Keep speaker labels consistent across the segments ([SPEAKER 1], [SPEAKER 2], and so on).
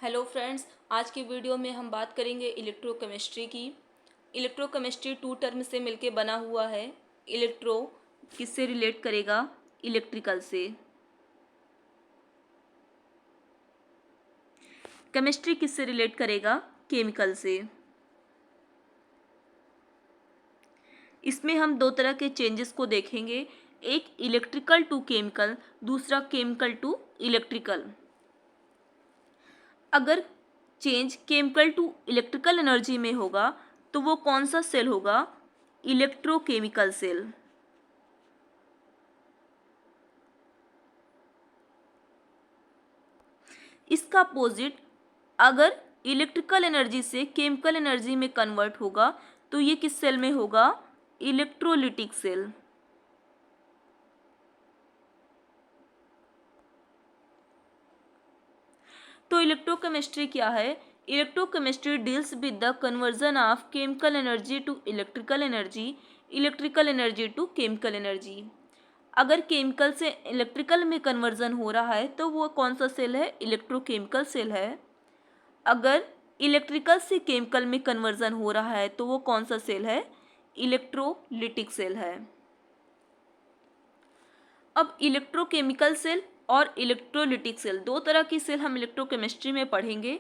[SPEAKER 1] Hello friends, आज की video में हम बात करेंगे इलेक्ट्रोकेमिस्ट्री की। इलेक्ट्रोकेमिस्ट्री टू टर्म से मिलके बना हुआ है। इलेक्ट्रो किससे रिलेट करेगा? इलेक्ट्रिकल से। केमिस्ट्री किससे रिलेट करेगा? केमिकल से। इसमें हम दो तरह के चेंजेस को देखेंगे, एक इलेक्ट्रिकल टू केमिकल, दूसरा केमिकल टू इलेक्ट्रिकल। अगर change chemical to electrical energy में होगा तो वो कौन सा सेल होगा? Electrochemical cell. इसका अपोजिट अगर इलेक्ट्रिकल एनर्जी से केमिकल एनर्जी में कन्वर्ट होगा तो ये किस सेल में होगा? Electrolytic cell. तो इलेक्ट्रोकेमिस्ट्री क्या है? Electrochemistry deals with the conversion of chemical energy to electrical energy, electrical energy to chemical energy. अगर केमिकल से इलेक्ट्रिकल में कन्वर्जन हो रहा है तो वो कौन सा सेल है? इलेक्ट्रोकेमिकल सेल है। अगर इलेक्ट्रिकल से केमिकल में कन्वर्जन हो रहा है तो वो कौन सा सेल है? इलेक्ट्रोलिटिक सेल है। अब इलेक्ट्रोकेमिकल सेल और इलेक्ट्रोलिटिक सेल, दो तरह की सेल हम इलेक्ट्रोकेमिस्ट्री में पढ़ेंगे।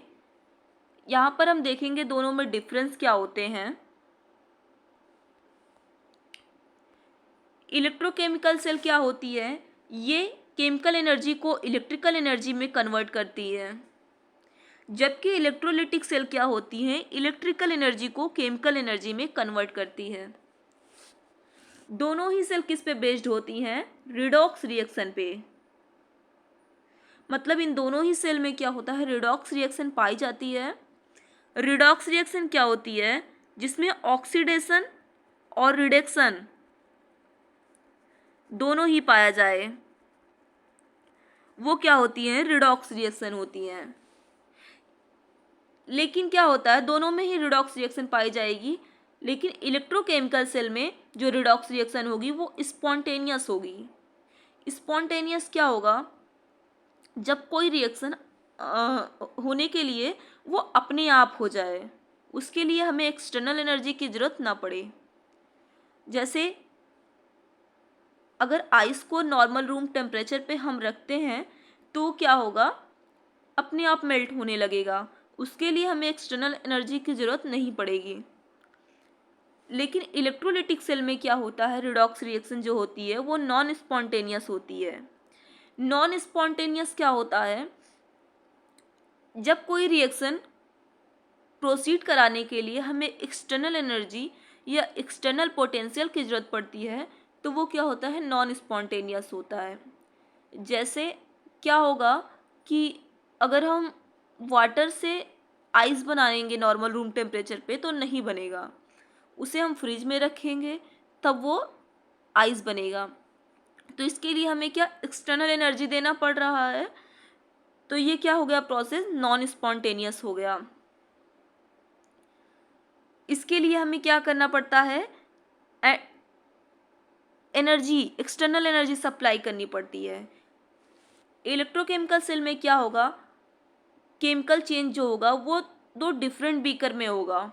[SPEAKER 1] यहाँ पर हम देखेंगे दोनों में डिफरेंस क्या होते हैं। इलेक्ट्रोकेमिकल सेल क्या होती है? ये केमिकल एनर्जी को इलेक्ट्रिकल एनर्जी में कन्वर्ट करती है, जबकि इलेक्ट्रोलिटिक सेल क्या होती है? इलेक्ट्रिकल एनर्जी को केमिकल एनर्जी में कन्वर्ट करती है। दोनों ही सेल किस पे बेस्ड होती हैं? रिडॉक्स रिएक्शन पे। मतलब इन दोनों ही सेल में क्या होता है? रिडॉक्स रिएक्शन पाई जाती है। रिडॉक्स रिएक्शन क्या होती है? जिसमें ऑक्सीडेशन और रिडक्शन दोनों ही पाया जाए, वो क्या होती है? रिडॉक्स रिएक्शन होती हैं। लेकिन क्या होता है, दोनों में ही रिडॉक्स रिएक्शन पाई जाएगी, लेकिन इलेक्ट्रोकेमिकल सेल में जो रिडॉक्स रिएक्शन होगी वो स्पॉन्टेनियस होगी। स्पॉन्टेनियस क्या होगा? जब कोई रिएक्शन होने के लिए वो अपने आप हो जाए, उसके लिए हमें एक्सटर्नल एनर्जी की ज़रूरत ना पड़े। जैसे अगर आइस को नॉर्मल रूम टेम्परेचर पे हम रखते हैं तो क्या होगा? अपने आप मेल्ट होने लगेगा, उसके लिए हमें एक्सटर्नल एनर्जी की ज़रूरत नहीं पड़ेगी। लेकिन इलेक्ट्रोलिटिक सेल में क्या होता है? रिडॉक्स रिएक्शन जो होती है वो नॉन स्पॉन्टेनियस होती है। नॉन स्पॉन्टेनियस क्या होता है? जब कोई रिएक्शन प्रोसीड कराने के लिए हमें एक्सटर्नल एनर्जी या एक्सटर्नल पोटेंशियल की ज़रूरत पड़ती है तो वो क्या होता है? नॉन स्पॉन्टेनियस होता है। जैसे क्या होगा कि अगर हम वाटर से आइस बनाएंगे नॉर्मल रूम टेम्परेचर पे तो नहीं बनेगा, उसे हम फ्रिज में रखेंगे तब वो आइस बनेगा। तो इसके लिए हमें क्या एक्सटर्नल एनर्जी देना पड़ रहा है, तो ये क्या हो गया? प्रोसेस नॉन स्पॉन्टेनियस हो गया। इसके लिए हमें क्या करना पड़ता है? एनर्जी, एक्सटर्नल एनर्जी सप्लाई करनी पड़ती है। इलेक्ट्रोकेमिकल सेल में क्या होगा? केमिकल चेंज जो होगा वो दो डिफरेंट बीकर में होगा।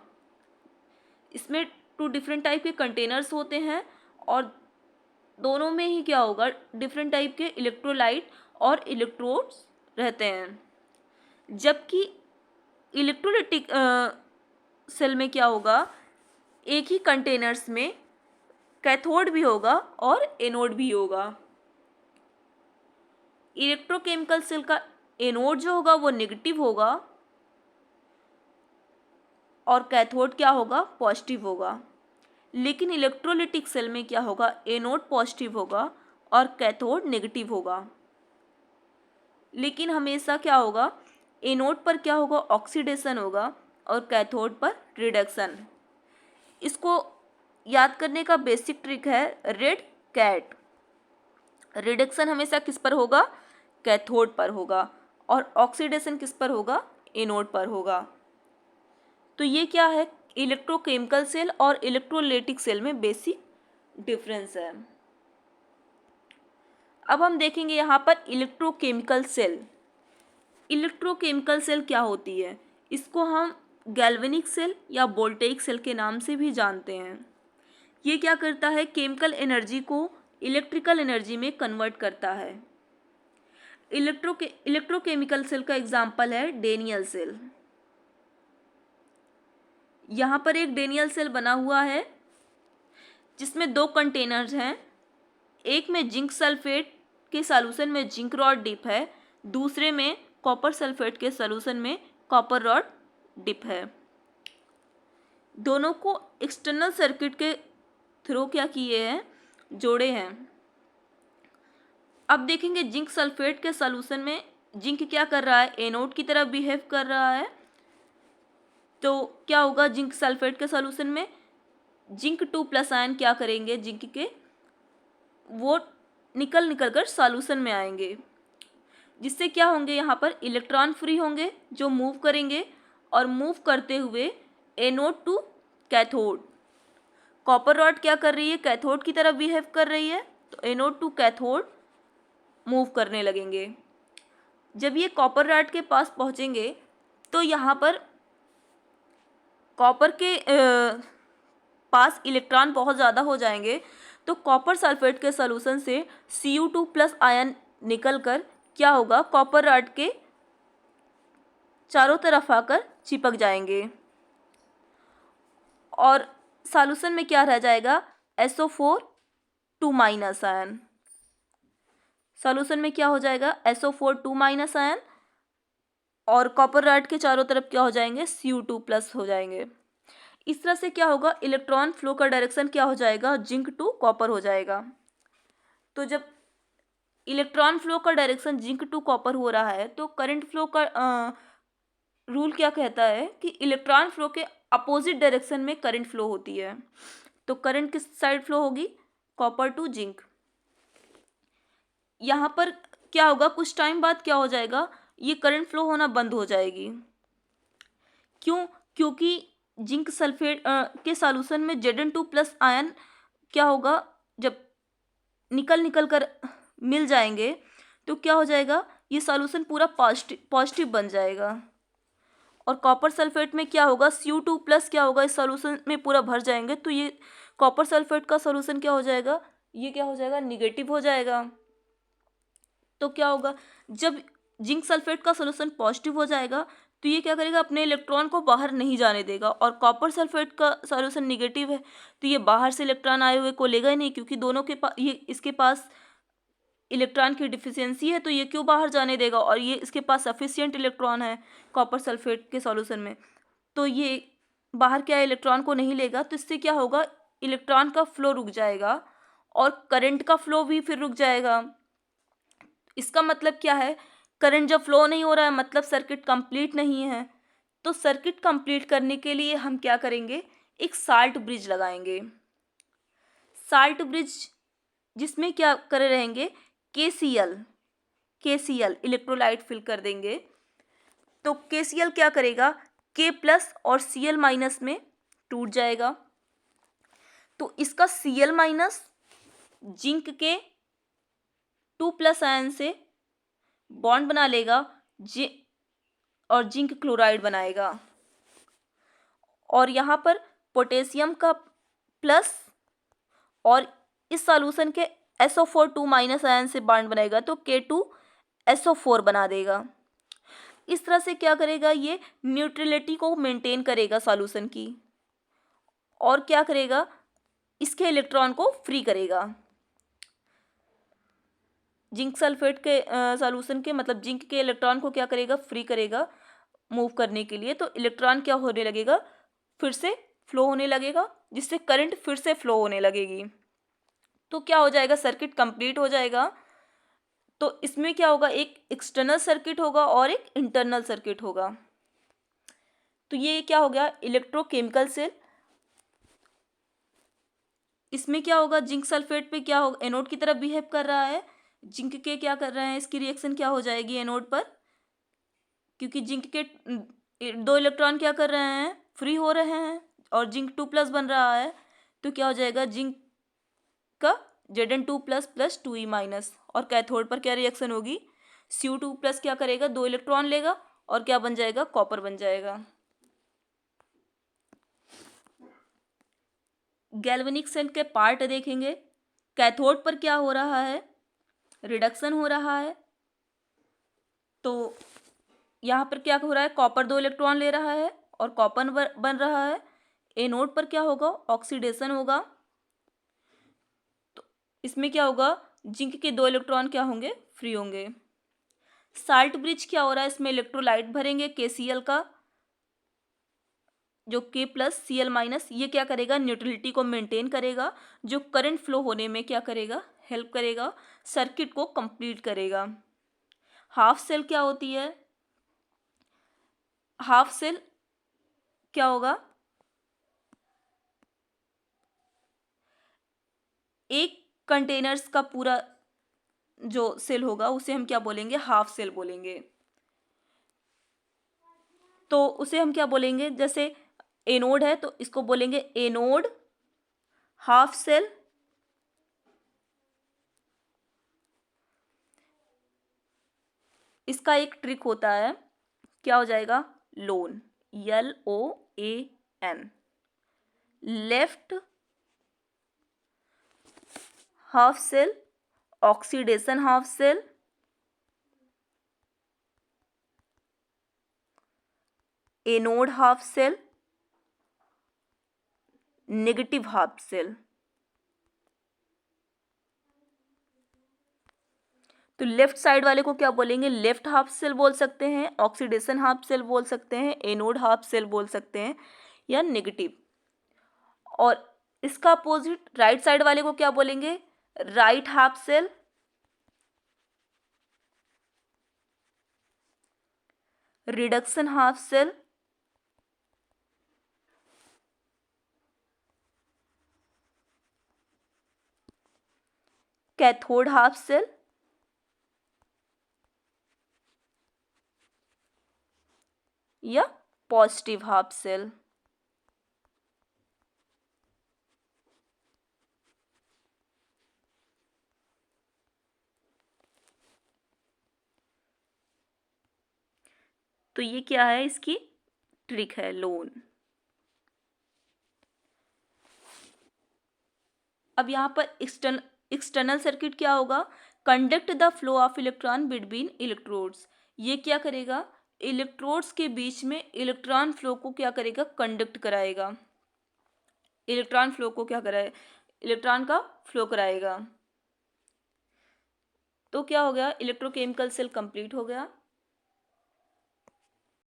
[SPEAKER 1] इसमें टू डिफरेंट टाइप के कंटेनर्स होते हैं और दोनों में ही क्या होगा? डिफरेंट टाइप के इलेक्ट्रोलाइट और इलेक्ट्रोड्स रहते हैं। जबकि इलेक्ट्रोलिटिक सेल में क्या होगा? एक ही कंटेनर्स में कैथोड भी होगा और एनोड भी होगा। इलेक्ट्रोकेमिकल सेल का एनोड जो होगा वो नेगेटिव होगा और कैथोड क्या होगा? पॉजिटिव होगा। लेकिन इलेक्ट्रोलिटिक सेल में क्या होगा? एनोड पॉजिटिव होगा और कैथोड नेगेटिव होगा। लेकिन हमेशा क्या होगा? एनोड पर क्या होगा? ऑक्सीडेशन होगा और कैथोड पर रिडक्शन। इसको याद करने का बेसिक ट्रिक है रेड कैट। रिडक्शन हमेशा किस पर होगा? कैथोड पर होगा और ऑक्सीडेशन किस पर होगा? एनोड पर होगा। तो ये क्या है? इलेक्ट्रोकेमिकल सेल और इलेक्ट्रोलाइटिक सेल में बेसिक डिफरेंस है। अब हम देखेंगे यहाँ पर इलेक्ट्रोकेमिकल सेल। इलेक्ट्रोकेमिकल सेल क्या होती है? इसको हम गैल्वेनिक सेल या वोल्टेइक सेल के नाम से भी जानते हैं। ये क्या करता है? केमिकल एनर्जी को इलेक्ट्रिकल एनर्जी में कन्वर्ट करता है। इलेक्ट्रोकेमिकल सेल का एग्जाम्पल है डेनियल सेल। यहाँ पर एक डेनियल सेल बना हुआ है जिसमें दो कंटेनर्स हैं। एक में जिंक सल्फेट के सॉल्यूशन में जिंक रॉड डिप है, दूसरे में कॉपर सल्फेट के सॉल्यूशन में कॉपर रॉड डिप है। दोनों को एक्सटर्नल सर्किट के थ्रू क्या किए हैं? जोड़े हैं। अब देखेंगे जिंक सल्फेट के सॉल्यूशन में जिंक क्या कर रहा है? एनोड की तरह बिहेव कर रहा है। तो क्या होगा जिंक सल्फेट के सॉल्यूशन में? जिंक 2+ आयन क्या करेंगे? जिंक के वो निकल कर सॉल्यूशन में आएंगे, जिससे क्या होंगे? यहाँ पर इलेक्ट्रॉन फ्री होंगे जो मूव करेंगे और मूव करते हुए anode to cathode. Copper rod क्या कर रही है? कैथोड की तरह बिहेव कर रही है, तो एनोड टू कैथोड मूव करने लगेंगे। जब ये कॉपर रॉड के पास पहुँचेंगे तो यहाँ पर कॉपर के पास इलेक्ट्रॉन बहुत ज़्यादा हो जाएंगे, तो कॉपर सल्फेट के सॉल्यूशन से Cu2+ आयन निकलकर क्या होगा? कॉपर रॉड के चारों तरफ आकर चिपक जाएंगे और सॉल्यूशन में क्या रह जाएगा? SO4 2- ion. सॉल्यूशन में क्या हो जाएगा? SO4 2- आयन और कॉपर रॉड के चारों तरफ क्या हो जाएंगे? Cu2+ हो जाएंगे। इस तरह से क्या होगा? इलेक्ट्रॉन फ्लो का डायरेक्शन क्या हो जाएगा? जिंक टू कॉपर हो जाएगा। तो जब इलेक्ट्रॉन फ्लो का डायरेक्शन जिंक टू कॉपर हो रहा है तो करंट फ्लो का रूल क्या कहता है कि इलेक्ट्रॉन फ्लो के अपोजिट डायरेक्शन में करंट फ्लो होती है। तो करंट किस साइड फ्लो होगी? Copper two zinc. यहाँ पर क्या होगा? कुछ टाइम बाद क्या हो जाएगा? ये करंट फ्लो होना बंद हो जाएगी। क्यों? क्योंकि जिंक सल्फेट के सॉल्यूशन में Zn2+ आयन क्या होगा? जब निकल कर मिल जाएंगे तो क्या हो जाएगा? ये सॉल्यूशन पूरा पॉजिटिव बन जाएगा और कॉपर सल्फेट में क्या होगा? Cu2+ क्या होगा? इस सॉल्यूशन में पूरा भर जाएंगे, तो ये कॉपर सल्फेट का सॉल्यूशन क्या हो जाएगा? ये क्या हो जाएगा? निगेटिव हो जाएगा। तो क्या होगा? जब जिंक सल्फेट का सॉल्यूशन पॉजिटिव हो जाएगा तो ये क्या करेगा? अपने इलेक्ट्रॉन को बाहर नहीं जाने देगा। और कॉपर सल्फेट का सॉल्यूशन निगेटिव है तो ये बाहर से इलेक्ट्रॉन आए हुए को लेगा ही नहीं, क्योंकि दोनों के पास इसके पास इलेक्ट्रॉन की डिफिशियंसी है, तो ये क्यों बाहर जाने देगा? और ये इसके पास सफिशियंट इलेक्ट्रॉन है कॉपर सल्फेट के सॉल्यूशन में, तो ये बाहर क्या इलेक्ट्रॉन को नहीं लेगा। तो इससे क्या होगा? इलेक्ट्रॉन का फ्लो रुक जाएगा और करंट का फ्लो भी फिर रुक जाएगा। इसका मतलब क्या है? करंट जब फ्लो नहीं हो रहा है मतलब सर्किट कंप्लीट नहीं है। तो सर्किट कंप्लीट करने के लिए हम क्या करेंगे? एक साल्ट ब्रिज लगाएंगे। साल्ट ब्रिज जिसमें क्या करे रहेंगे? KCl इलेक्ट्रोलाइट फिल कर देंगे। तो KCl क्या करेगा? K+ और Cl- में टूट जाएगा। तो इसका Cl- जिंक के 2+ आयन से बॉन्ड बना लेगा और जिंक क्लोराइड बनाएगा। और यहाँ पर पोटेशियम का प्लस और इस सॉल्यूशन के SO4 2- आयन से बॉन्ड बनाएगा, तो K2SO4 बना देगा। इस तरह से क्या करेगा? ये न्यूट्रलिटी को मेंटेन करेगा सॉल्यूशन की, और क्या करेगा? इसके इलेक्ट्रॉन को फ्री करेगा। जिंक सल्फेट के सॉल्यूशन के मतलब जिंक के इलेक्ट्रॉन को क्या करेगा? फ्री करेगा मूव करने के लिए। तो इलेक्ट्रॉन क्या होने लगेगा? फिर से फ्लो होने लगेगा, जिससे करंट फिर से फ्लो होने लगेगी। तो क्या हो जाएगा? सर्किट कंप्लीट हो जाएगा। तो इसमें क्या होगा? एक एक्सटर्नल सर्किट होगा और एक इंटरनल सर्किट होगा। तो ये क्या हो गया? Electrochemical cell. इसमें क्या होगा? जिंक सल्फेट पे क्या होगा? एनोड की तरफ बिहेव कर रहा है। जिंक के क्या कर रहे हैं? इसकी रिएक्शन क्या हो जाएगी एनोड पर? क्योंकि जिंक के 2 इलेक्ट्रॉन क्या कर रहे हैं? फ्री हो रहे हैं और जिंक 2+ बन रहा है। तो क्या हो जाएगा? जिंक का Zn2+ + 2e-, और कैथोड पर क्या रिएक्शन होगी? Cu2+ क्या करेगा, 2 इलेक्ट्रॉन लेगा और क्या बन जाएगा, कॉपर बन जाएगा। गैल्वेनिक सेल के पार्ट देखेंगे। कैथोड पर क्या हो रहा है, रिडक्शन हो रहा है। तो यहाँ पर क्या हो रहा है, कॉपर 2 इलेक्ट्रॉन ले रहा है और कॉपर बन रहा है। एनोड पर क्या होगा, ऑक्सीडेशन होगा। तो इसमें क्या होगा, जिंक के 2 इलेक्ट्रॉन क्या होंगे, फ्री होंगे। साल्ट ब्रिज क्या हो रहा है, इसमें इलेक्ट्रोलाइट भरेंगे KCl का, जो K+Cl-, ये क्या करेगा, न्यूट्रलिटी को मेंटेन करेगा, जो करंट फ्लो होने में क्या करेगा, हेल्प करेगा, सर्किट को कंप्लीट करेगा। हाफ सेल क्या होती है, हाफ सेल क्या होगा, एक कंटेनर्स का पूरा जो सेल होगा उसे हम क्या बोलेंगे, हाफ सेल बोलेंगे। तो उसे हम क्या बोलेंगे, जैसे एनोड है तो इसको बोलेंगे एनोड हाफ सेल। इसका एक ट्रिक होता है, क्या हो जाएगा, loan, LOAN, left half cell, oxidation half cell, anode half cell, negative half cell. तो लेफ्ट साइड वाले को क्या बोलेंगे, लेफ्ट हाफ सेल बोल सकते हैं, ऑक्सीडेशन हाफ सेल बोल सकते हैं, एनोड हाफ सेल बोल सकते हैं, या नेगेटिव। और इसका अपोजिट राइट साइड वाले को क्या बोलेंगे, right half cell, reduction half cell, cathode half cell, या पॉजिटिव हाफ सेल। तो ये क्या है, इसकी ट्रिक है, लोन। अब यहाँ पर एक्सटर्नल सर्किट क्या होगा, conduct the flow of electron between electrodes. ये क्या करेगा, इलेक्ट्रोड्स के बीच में इलेक्ट्रॉन फ्लो को क्या करेगा, कंडक्ट कराएगा। इलेक्ट्रॉन फ्लो को क्या कराए, इलेक्ट्रॉन का फ्लो कराएगा। तो क्या हो गया, इलेक्ट्रोकेमिकल सेल कंप्लीट हो गया।